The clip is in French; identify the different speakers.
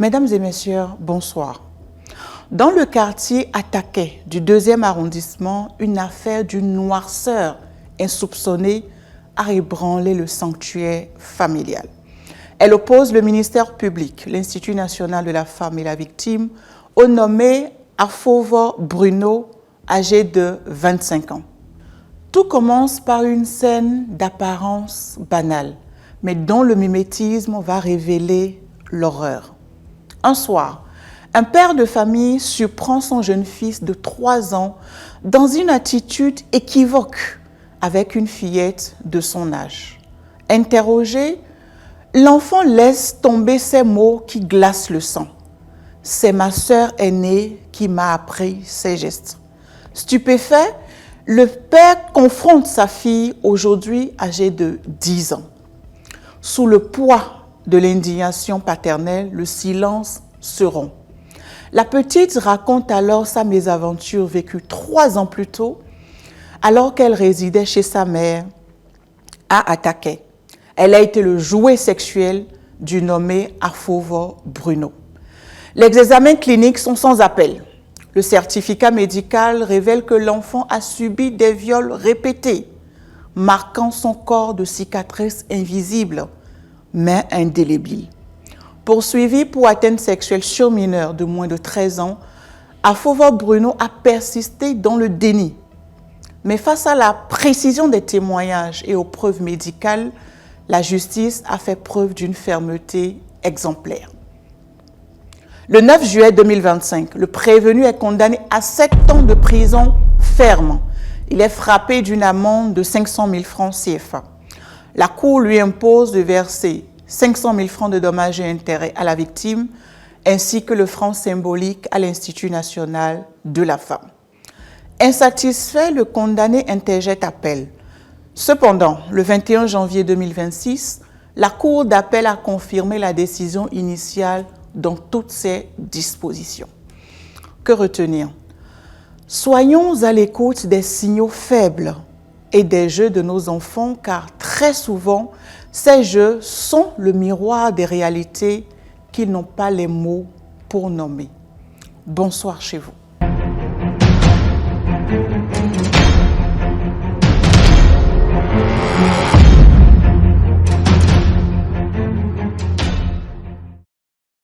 Speaker 1: Mesdames et messieurs, bonsoir. Dans le quartier attaqué du 2e arrondissement, une affaire d'une noirceur insoupçonnée a ébranlé le sanctuaire familial. Elle oppose le ministère public, l'Institut national de la femme et la victime, au nommé Afovo Bruno, âgé de 25 ans. Tout commence par une scène d'apparence banale, mais dont le mimétisme va révéler l'horreur. Un soir, un père de famille surprend son jeune fils de 3 ans dans une attitude équivoque avec une fillette de son âge. Interrogé, l'enfant laisse tomber ces mots qui glacent le sang. « C'est ma sœur aînée qui m'a appris ces gestes. » Stupéfait, le père confronte sa fille, aujourd'hui âgée de 10 ans. Sous le poids de l'indignation paternelle, le silence se rompt. La petite raconte alors sa mésaventure vécue 3 ans plus tôt, alors qu'elle résidait chez sa mère à Attaqué. Elle a été le jouet sexuel du nommé Afovo Bruno. Les examens cliniques sont sans appel. Le certificat médical révèle que l'enfant a subi des viols répétés, marquant son corps de cicatrices invisibles, mais indélébiles. Poursuivi pour atteinte sexuelle sur mineur de moins de 13 ans, Afovo Bruno a persisté dans le déni. Mais face à la précision des témoignages et aux preuves médicales, la justice a fait preuve d'une fermeté exemplaire. Le 9 juillet 2025, le prévenu est condamné à 7 ans de prison ferme. Il est frappé d'une amende de 500 000 francs CFA. La Cour lui impose de verser 500 000 francs de dommages et intérêts à la victime, ainsi que le franc symbolique à l'Institut national de la femme. Insatisfait, le condamné interjette appel. Cependant, le 21 janvier 2026, la Cour d'appel a confirmé la décision initiale dans toutes ses dispositions. Que retenir? Soyons à l'écoute des signaux faibles et des jeux de nos enfants, car très souvent, ces jeux sont le miroir des réalités qu'ils n'ont pas les mots pour nommer. Bonsoir chez vous.